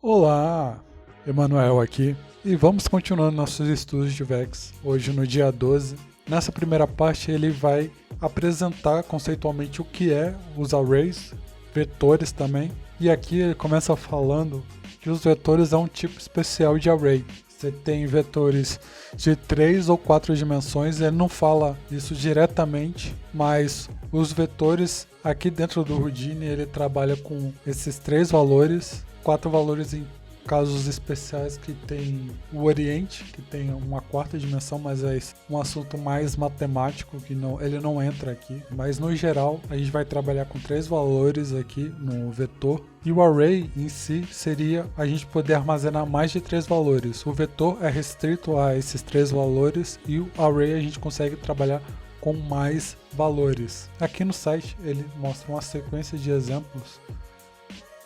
Olá, Emanuel aqui e vamos continuando nossos estudos de VEX, hoje no dia 12. Nessa primeira parte ele vai apresentar conceitualmente o que é os arrays, vetores também, e aqui ele começa falando que os vetores é um tipo especial de array. Você tem vetores de 3 ou 4 dimensões, ele não fala isso diretamente, mas os vetores aqui dentro do Houdini ele trabalha com esses 3 valores, 4 valores em casos especiais que tem o Oriente, que tem uma quarta dimensão, mas é um assunto mais matemático que ele não entra aqui. Mas no geral a gente vai trabalhar com 3 valores aqui no vetor. E o array em si seria a gente poder armazenar mais de 3 valores. O vetor é restrito a esses 3 valores e o array a gente consegue trabalhar com mais valores. Aqui no site ele mostra uma sequência de exemplos.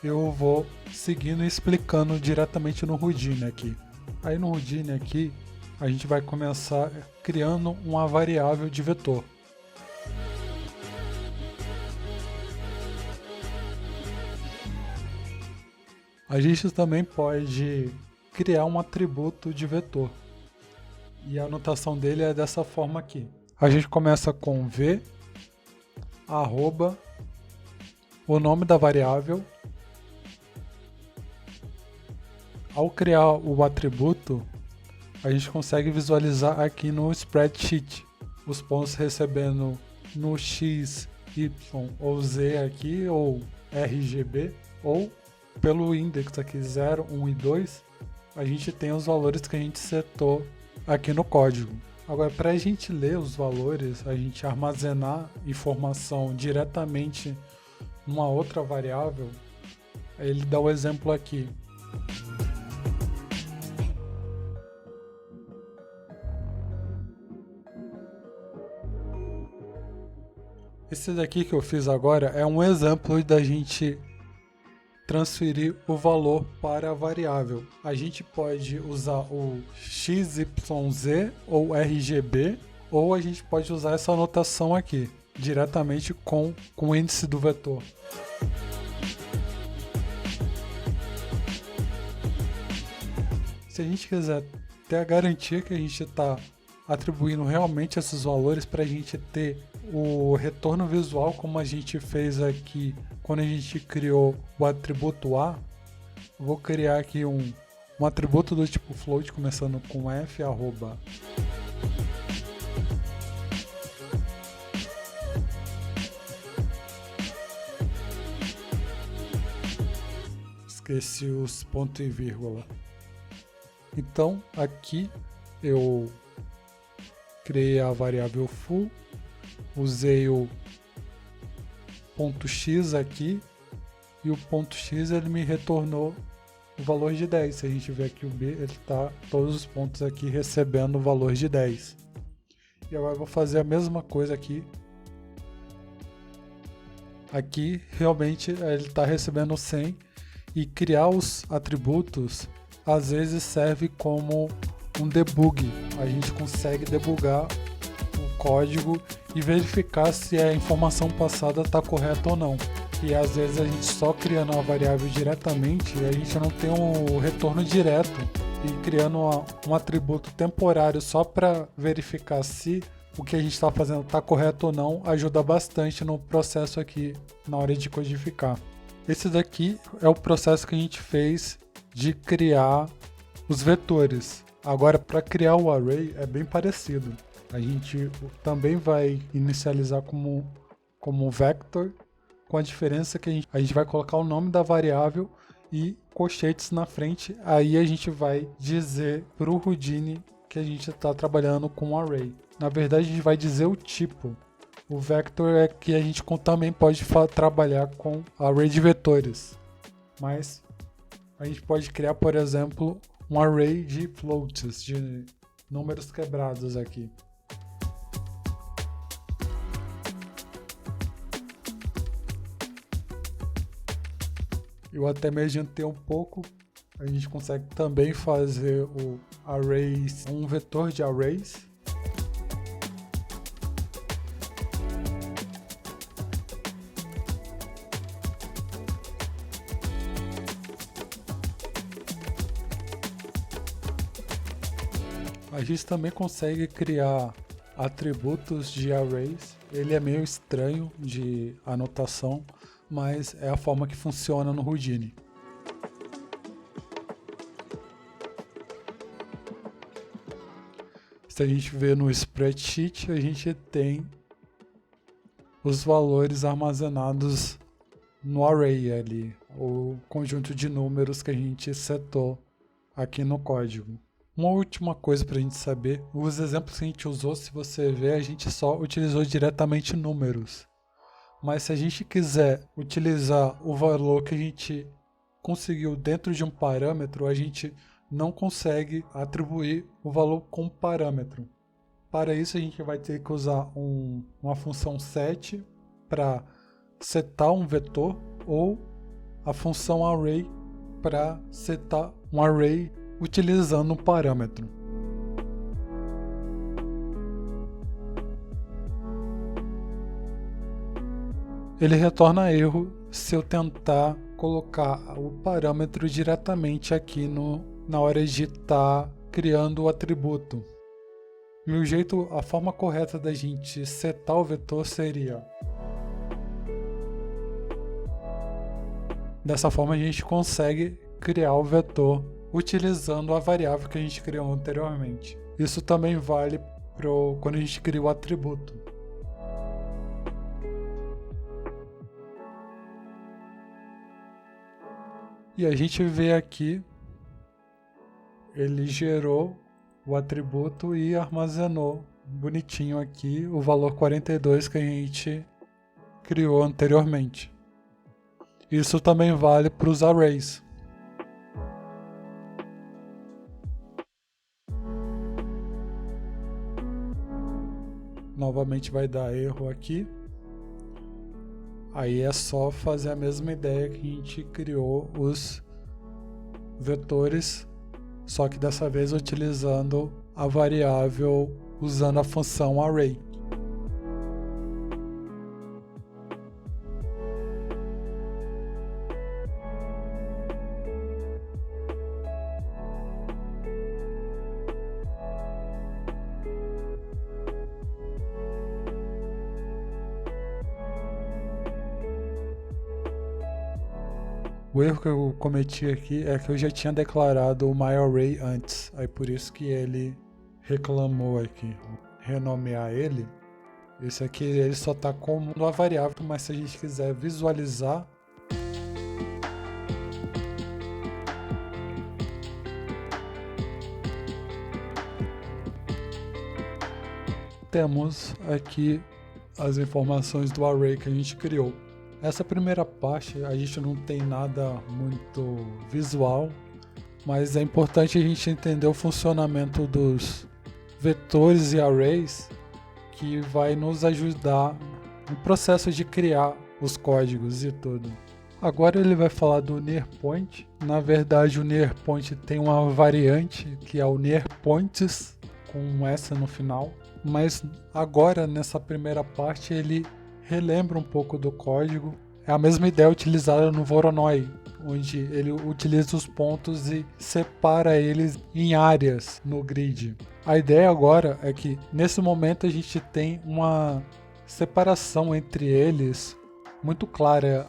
Eu vou seguindo e explicando diretamente no Houdini aqui. Aí no Houdini aqui, a gente vai começar criando uma variável de vetor. A gente também pode criar um atributo de vetor. E a anotação dele é dessa forma aqui. A gente começa com v, arroba, o nome da variável. Ao criar o atributo, a gente consegue visualizar aqui no spreadsheet os pontos recebendo no x, y ou z aqui, ou RGB, ou pelo index aqui 0, 1 e 2, a gente tem os valores que a gente setou aqui no código. Agora, para a gente ler os valores, a gente armazenar informação diretamente numa outra variável, ele dá o exemplo aqui. Esse daqui que eu fiz agora é um exemplo da gente transferir o valor para a variável. A gente pode usar o XYZ ou RGB, ou a gente pode usar essa anotação aqui, diretamente com o índice do vetor. Se a gente quiser ter a garantia que a gente está atribuindo realmente esses valores para a gente ter o retorno visual como a gente fez aqui quando a gente criou o atributo A, vou criar aqui um atributo do tipo float começando com f, arroba. Esqueci os pontos e vírgula. Então aqui eu criei a variável full, usei o ponto x aqui e o ponto x ele me retornou o valor de 10. Se a gente ver aqui o b, ele está todos os pontos aqui recebendo o valor de 10. E agora eu vou fazer a mesma coisa aqui. Aqui realmente ele está recebendo 100 e criar os atributos às vezes serve como um debug. A gente consegue debugar o código e verificar se a informação passada está correta ou não. E às vezes a gente só criando uma variável diretamente, a gente não tem um retorno direto. E criando um atributo temporário só para verificar se o que a gente está fazendo está correto ou não, ajuda bastante no processo aqui, na hora de codificar. Esse daqui é o processo que a gente fez de criar os vetores. Agora, para criar o array é bem parecido. A gente também vai inicializar como vector, com a diferença que a gente vai colocar o nome da variável e colchetes na frente. Aí a gente vai dizer para o Houdini que a gente está trabalhando com um array. Na verdade, a gente vai dizer o tipo. O vector é que a gente também pode trabalhar com array de vetores. Mas a gente pode criar, por exemplo, um array de floats, de números quebrados aqui. Eu até me adiantei um pouco. A gente consegue também fazer o arrays, um vetor de arrays. A gente também consegue criar atributos de arrays. Ele é meio estranho de anotação, mas é a forma que funciona no Houdini. Se a gente ver no spreadsheet, a gente tem os valores armazenados no array ali, o conjunto de números que a gente setou aqui no código. Uma última coisa para a gente saber, os exemplos que a gente usou, se você ver, a gente só utilizou diretamente números. Mas se a gente quiser utilizar o valor que a gente conseguiu dentro de um parâmetro, a gente não consegue atribuir o valor como parâmetro. Para isso a gente vai ter que usar uma função set para setar um vetor ou a função array para setar um array utilizando um parâmetro. Ele retorna erro se eu tentar colocar o parâmetro diretamente aqui na hora de estar criando o atributo. E a forma correta da gente setar o vetor seria: dessa forma a gente consegue criar o vetor utilizando a variável que a gente criou anteriormente. Isso também vale quando a gente cria o atributo. E a gente vê aqui, ele gerou o atributo e armazenou bonitinho aqui o valor 42 que a gente criou anteriormente. Isso também vale para os arrays. Novamente vai dar erro aqui. Aí é só fazer a mesma ideia que a gente criou os vetores, só que dessa vez utilizando a variável usando a função array. O erro que eu cometi aqui é que eu já tinha declarado o myArray antes, aí por isso que ele reclamou aqui. Renomear ele, esse aqui ele só está como uma variável, mas se a gente quiser visualizar, temos aqui as informações do array que a gente criou. Essa primeira parte a gente não tem nada muito visual, mas é importante a gente entender o funcionamento dos vetores e arrays, que vai nos ajudar no processo de criar os códigos e tudo. Agora ele vai falar do nearPoint. Na verdade o nearPoint tem uma variante que é o nearPoints com um S no final, mas agora nessa primeira parte ele relembra um pouco do código. É a mesma ideia utilizada no Voronoi, onde ele utiliza os pontos e separa eles em áreas no grid. A ideia agora é que nesse momento a gente tem uma separação entre eles muito clara.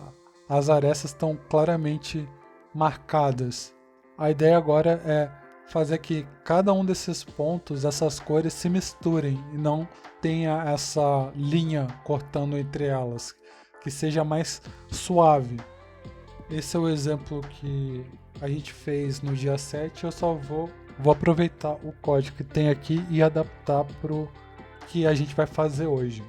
As arestas estão claramente marcadas. A ideia agora é fazer que cada um desses pontos, essas cores, se misturem e não tenha essa linha cortando entre elas, que seja mais suave. Esse é o exemplo que a gente fez no dia 7, eu só vou aproveitar o código que tem aqui e adaptar para o que a gente vai fazer hoje.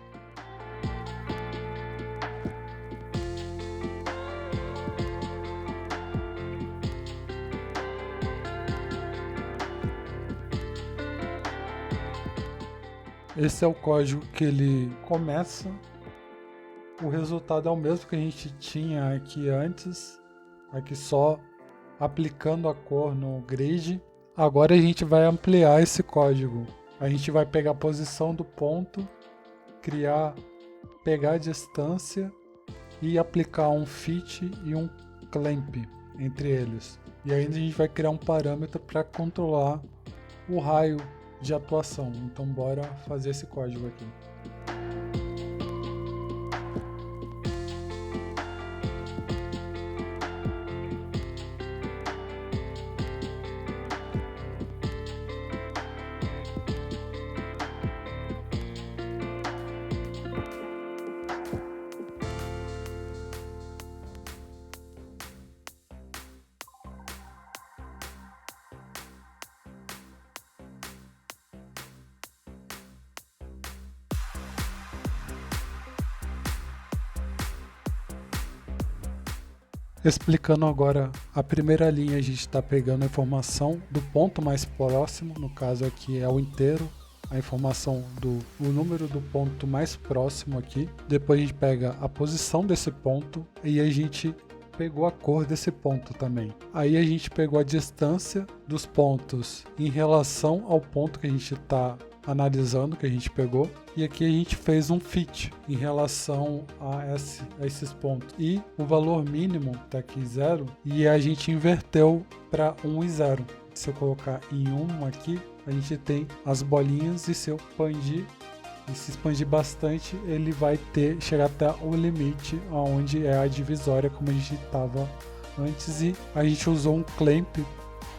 Esse é o código que ele começa. O resultado é o mesmo que a gente tinha aqui antes, aqui só aplicando a cor no grid. Agora a gente vai ampliar esse código. A gente vai pegar a posição do ponto, pegar a distância e aplicar um fit e um clamp entre eles. E ainda a gente vai criar um parâmetro para controlar o raio de atuação. Então bora fazer esse código aqui. Explicando agora a primeira linha, a gente está pegando a informação do ponto mais próximo, no caso aqui é o inteiro, a informação o número do ponto mais próximo aqui. Depois a gente pega a posição desse ponto e a gente pegou a cor desse ponto também. Aí a gente pegou a distância dos pontos em relação ao ponto que a gente está analisando, que a gente pegou, e aqui a gente fez um fit em relação a esses pontos, e o valor mínimo está aqui 0, e a gente inverteu para 1 e 0. Se eu colocar em 1 aqui, a gente tem as bolinhas, e se eu expandir, e se expandir bastante, ele vai chegar até o limite, onde é a divisória, como a gente estava antes, e a gente usou um clamp.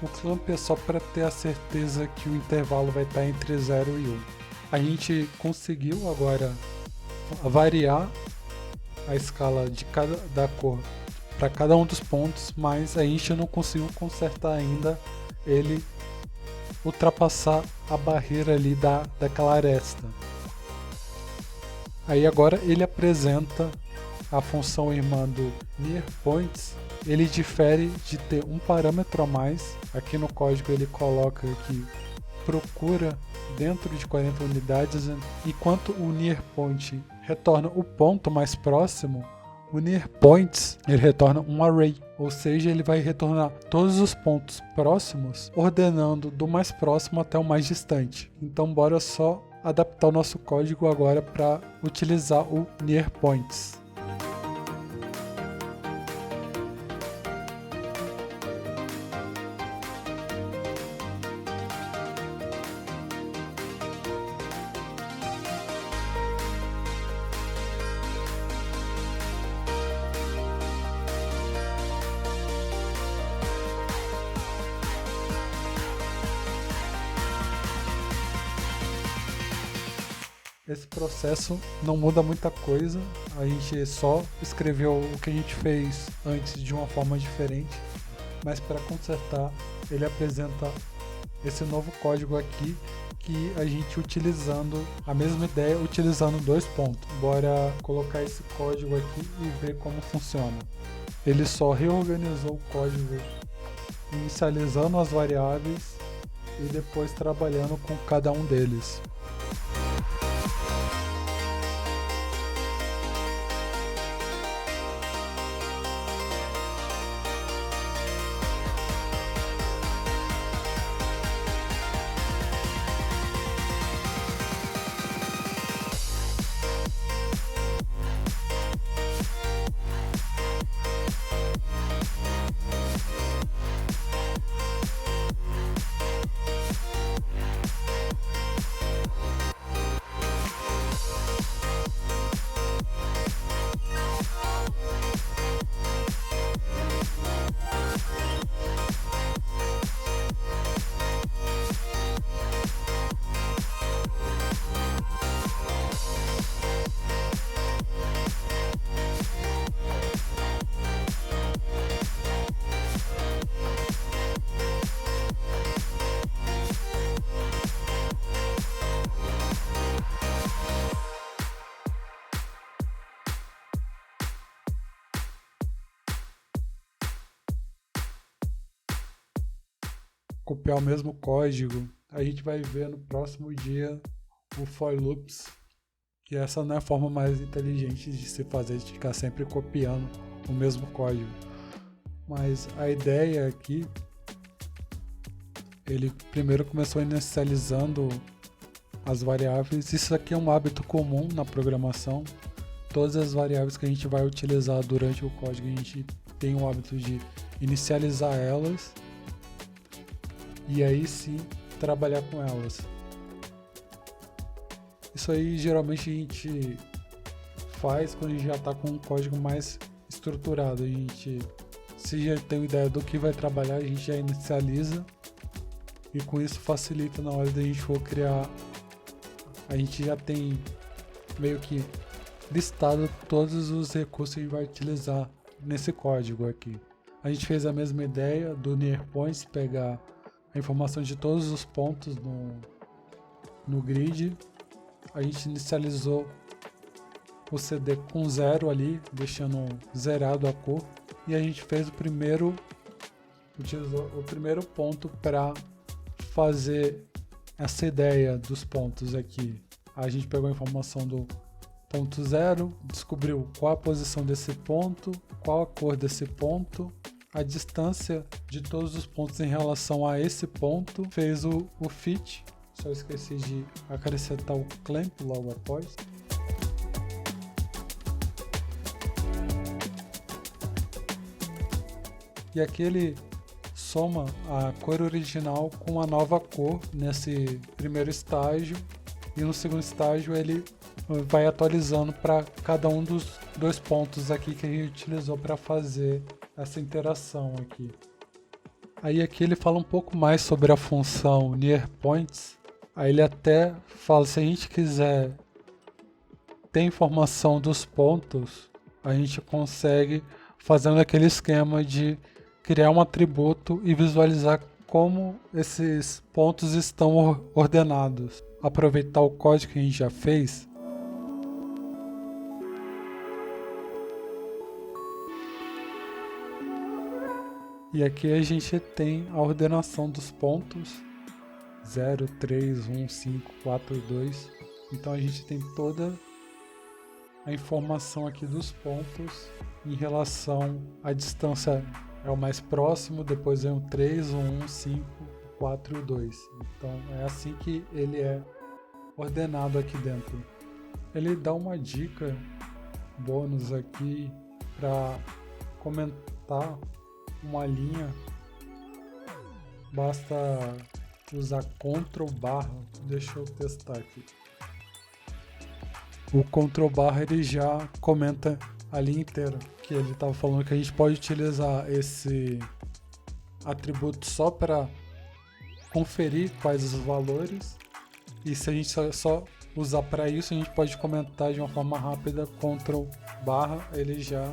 O clamp é só para ter a certeza que o intervalo vai estar entre 0 e 1. A gente conseguiu agora variar a escala da cor para cada um dos pontos, mas a gente não conseguiu consertar ainda ele ultrapassar a barreira ali daquela aresta. Aí agora ele apresenta a função irmã do NearPoints. Ele difere de ter um parâmetro a mais. Aqui no código ele coloca que procura dentro de 40 unidades, enquanto o NearPoint retorna o ponto mais próximo, o NearPoints ele retorna um array, ou seja, ele vai retornar todos os pontos próximos, ordenando do mais próximo até o mais distante. Então bora só adaptar o nosso código agora para utilizar o NearPoints. Esse processo não muda muita coisa, a gente só escreveu o que a gente fez antes de uma forma diferente, mas para consertar ele apresenta esse novo código aqui, que a gente utilizando a mesma ideia, utilizando 2 pontos. Bora colocar esse código aqui e ver como funciona. Ele só reorganizou o código inicializando as variáveis e depois trabalhando com cada um deles. Copiar o mesmo código, a gente vai ver no próximo dia o for loops, que essa não é a forma mais inteligente de se fazer, de ficar sempre copiando o mesmo código. Mas a ideia aqui, ele primeiro começou inicializando as variáveis. Isso aqui é um hábito comum na programação. Todas as variáveis que a gente vai utilizar durante o código, a gente tem o hábito de inicializar elas e aí sim trabalhar com elas. Isso aí geralmente a gente faz quando a gente já está com um código mais estruturado. A gente, se já tem uma ideia do que vai trabalhar, a gente já inicializa e com isso facilita na hora da gente for criar. A gente já tem meio que listado todos os recursos que a gente vai utilizar nesse código aqui. A gente fez a mesma ideia do NearPoints, pegar a informação de todos os pontos no grid. A gente inicializou o CD com 0 ali, deixando zerado a cor. E a gente fez utilizou o primeiro ponto para fazer essa ideia dos pontos aqui. A gente pegou a informação do ponto 0, descobriu qual a posição desse ponto, qual a cor desse ponto, a distância de todos os pontos em relação a esse ponto, fez o fit, só esqueci de acrescentar o clamp logo após. E aqui ele soma a cor original com a nova cor nesse primeiro estágio, e no segundo estágio ele vai atualizando para cada um dos dois pontos aqui que a gente utilizou para fazer essa interação aqui. Aí aqui ele fala um pouco mais sobre a função NearPoints. Aí ele até fala, se a gente quiser ter informação dos pontos, a gente consegue fazendo aquele esquema de criar um atributo e visualizar como esses pontos estão ordenados. Aproveitar o código que a gente já fez. E aqui a gente tem a ordenação dos pontos 0, 3, 1, 5, 4, 2. Então a gente tem toda a informação aqui dos pontos em relação à distância. É o mais próximo, depois vem o 3, o 1, 5, 4 e o 2. Então é assim que ele é ordenado aqui dentro. Ele dá uma dica bônus aqui para comentar uma linha. Basta usar Ctrl+, deixa eu testar aqui. O Ctrl+ ele já comenta a linha inteira, que ele estava falando que a gente pode utilizar esse atributo só para conferir quais os valores, e se a gente só usar para isso, a gente pode comentar de uma forma rápida. Ctrl+, ele já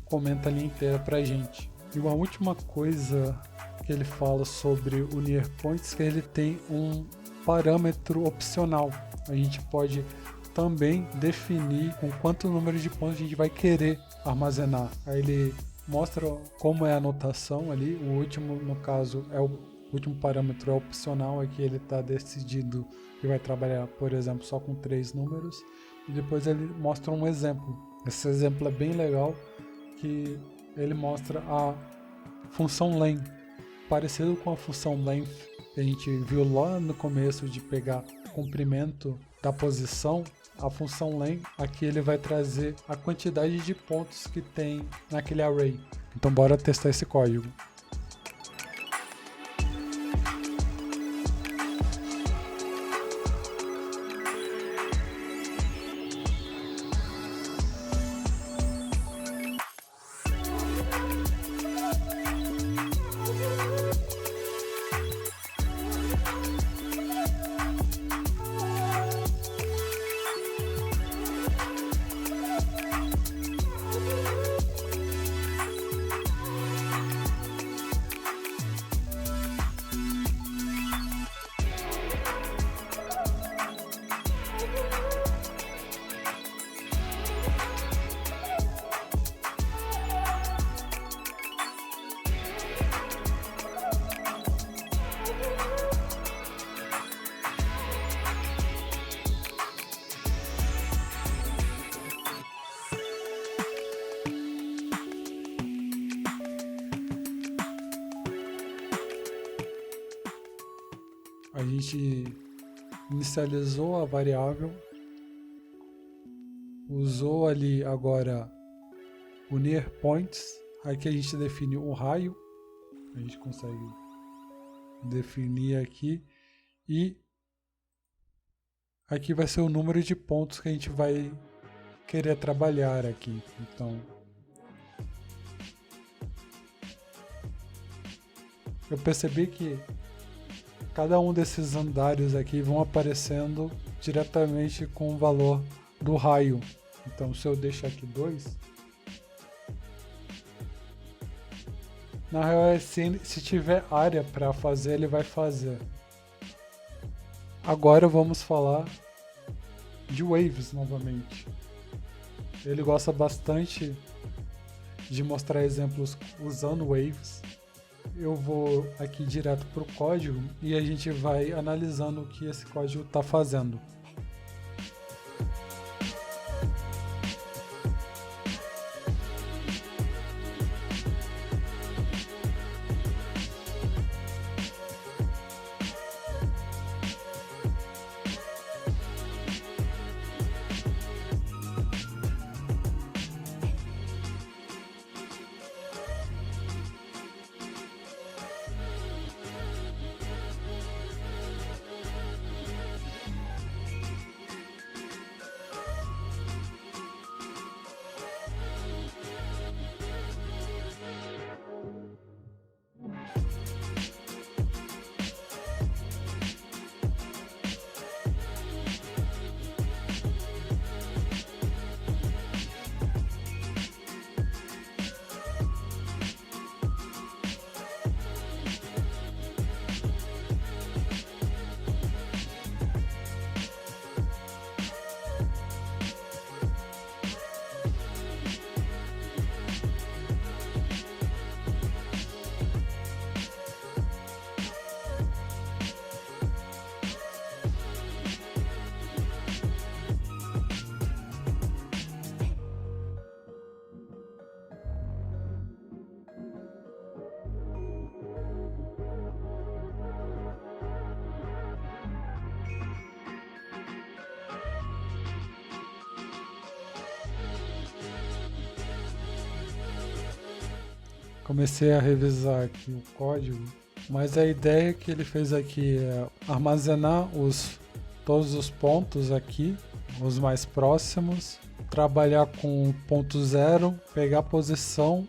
comenta a linha inteira para a gente. E uma última coisa que ele fala sobre o NearPoints, que ele tem um parâmetro opcional. A gente pode também definir com quanto número de pontos a gente vai querer armazenar. Aí ele mostra como é a anotação ali. O último, no caso, o último parâmetro é opcional. Aqui ele está decidido que vai trabalhar, por exemplo, só com 3 números. E depois ele mostra um exemplo. Esse exemplo é bem legal, que ele mostra a função len, parecido com a função length que a gente viu lá no começo de pegar comprimento da posição. A função len, aqui ele vai trazer a quantidade de pontos que tem naquele array. Então bora testar esse código. A gente inicializou a variável, usou ali agora o NearPoints, aqui a gente define o raio, a gente consegue definir aqui, e aqui vai ser o número de pontos que a gente vai querer trabalhar aqui. Então, eu percebi que cada um desses andares aqui vão aparecendo diretamente com o valor do raio. Então, se eu deixar aqui 2, na real é assim, se tiver área para fazer, ele vai fazer. Agora vamos falar de waves novamente. Ele gosta bastante de mostrar exemplos usando waves. Eu vou aqui direto para o código e a gente vai analisando o que esse código está fazendo. Comecei a revisar aqui o código, mas a ideia que ele fez aqui é armazenar todos os pontos aqui, os mais próximos, trabalhar com o ponto 0, pegar a posição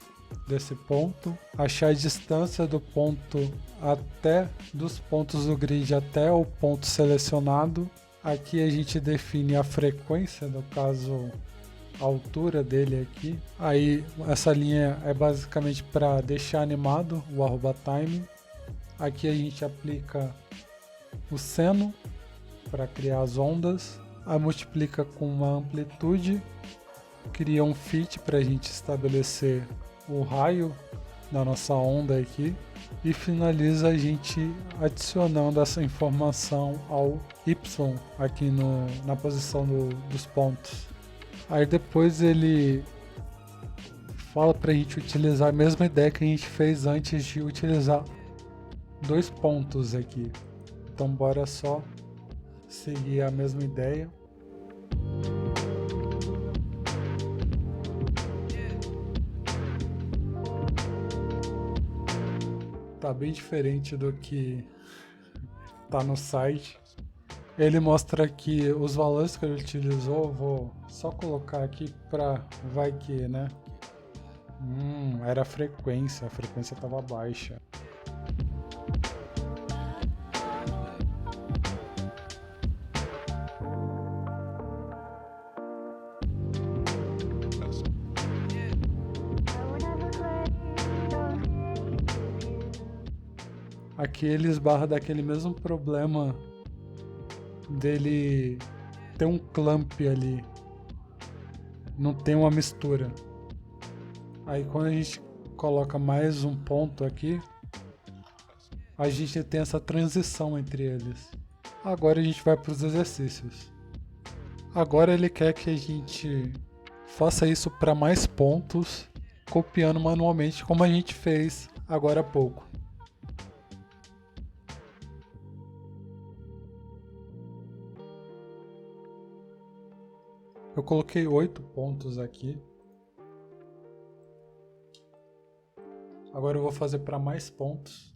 desse ponto, achar a distância do ponto dos pontos do grid até o ponto selecionado. Aqui a gente define a frequência, no caso a altura dele aqui. Aí essa linha é basicamente para deixar animado o @time. Aqui a gente aplica o seno para criar as ondas, a multiplica com uma amplitude, cria um fit para a gente estabelecer o raio da nossa onda aqui e finaliza a gente adicionando essa informação ao y aqui na posição dos pontos. Aí depois ele fala pra gente utilizar a mesma ideia que a gente fez antes de utilizar 2 pontos aqui. Então bora só seguir a mesma ideia. Tá bem diferente do que tá no site. Ele mostra aqui os valores que ele utilizou, vou só colocar aqui para vai que, né? Era a frequência estava baixa. Aqui ele esbarra daquele mesmo problema dele ter um clamp ali, não tem uma mistura. Aí quando a gente coloca mais um ponto aqui, a gente tem essa transição entre eles. Agora a gente vai para os exercícios. Agora ele quer que a gente faça isso para mais pontos, copiando manualmente como a gente fez agora há pouco. Eu coloquei 8 pontos aqui. Agora eu vou fazer para mais pontos.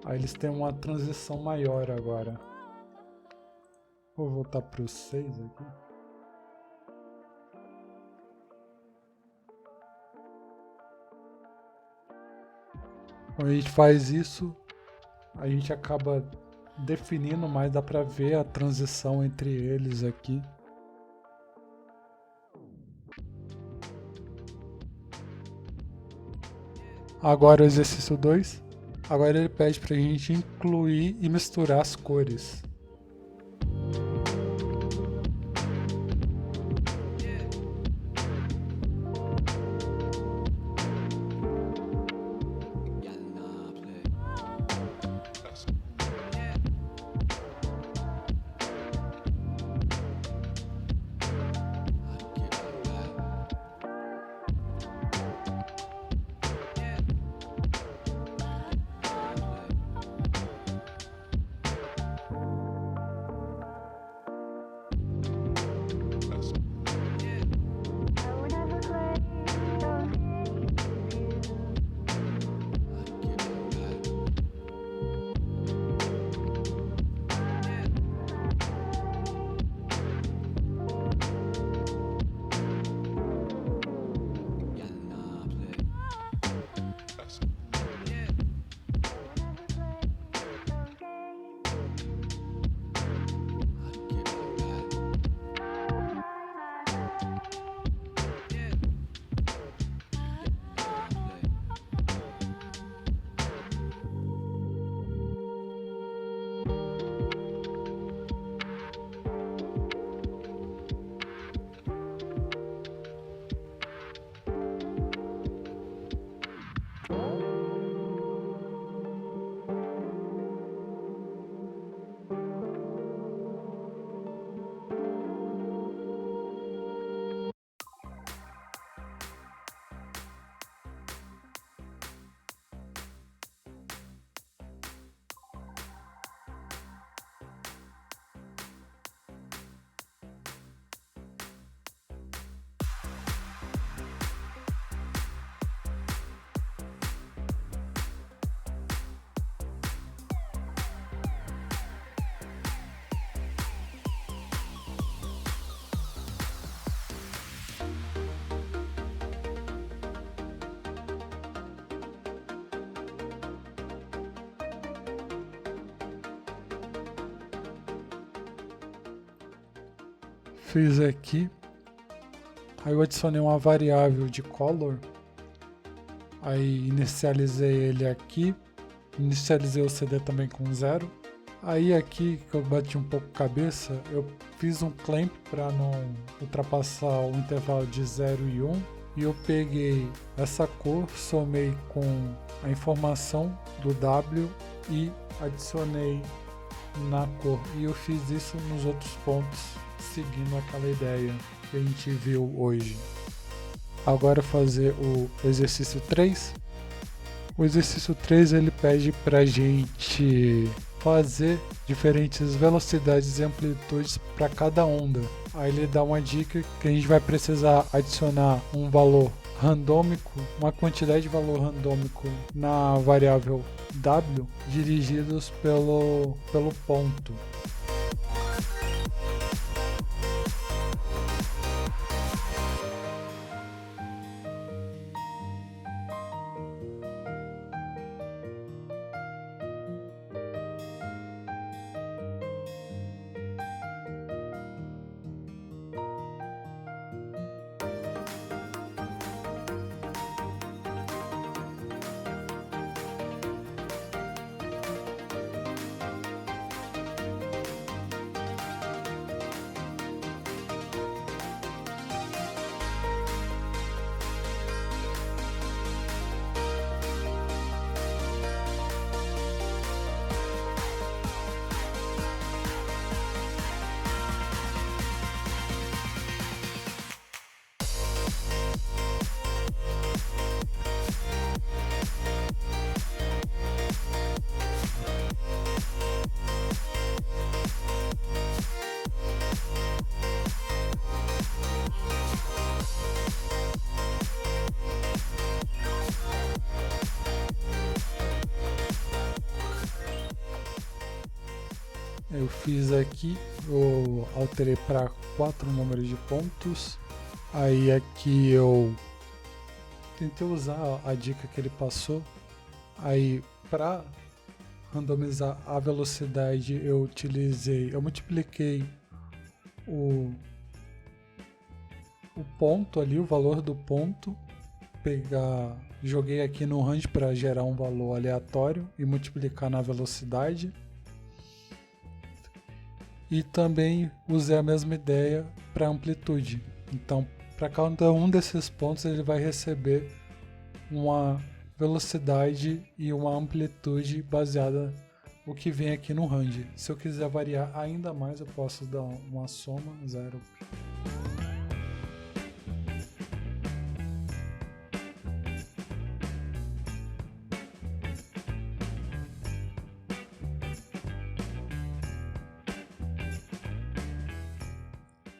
Aí eles têm uma transição maior agora. Vou voltar para o 6 aqui. Quando a gente faz isso, a gente acaba definindo, mas dá para ver a transição entre eles aqui. Agora o exercício 2. Agora ele pede para a gente incluir e misturar as cores. Fiz aqui. Aí eu adicionei uma variável de color. Aí inicializei ele aqui. Inicializei o CD também com 0. Aí aqui que eu bati um pouco cabeça, eu fiz um clamp para não ultrapassar o intervalo de 0 e 1. E eu peguei essa cor, somei com a informação do W e adicionei na cor. E eu fiz isso nos outros pontos, seguindo aquela ideia que a gente viu hoje. Agora fazer o exercício 3. O exercício 3 ele pede para a gente fazer diferentes velocidades e amplitudes para cada onda. Aí ele dá uma dica que a gente vai precisar adicionar um valor randômico, uma quantidade de valor randômico na variável W, dirigidos pelo ponto. Eu fiz aqui, eu alterei para 4 números de pontos. Aí aqui eu tentei usar a dica que ele passou. Aí para randomizar a velocidade eu multipliquei o ponto ali, o valor do ponto, joguei aqui no range para gerar um valor aleatório e multiplicar na velocidade. E também usei a mesma ideia para amplitude. Então, para cada um desses pontos ele vai receber uma velocidade e uma amplitude baseada no que vem aqui no range. Se eu quiser variar ainda mais, eu posso dar uma soma 0.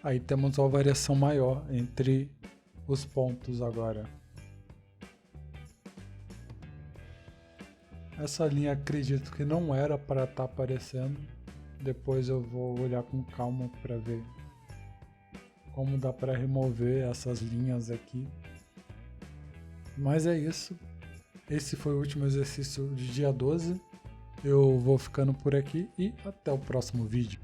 Aí temos uma variação maior entre os pontos agora. Essa linha acredito que não era para estar aparecendo. Depois eu vou olhar com calma para ver como dá para remover essas linhas aqui. Mas é isso. Esse foi o último exercício de dia 12. Eu vou ficando por aqui e até o próximo vídeo.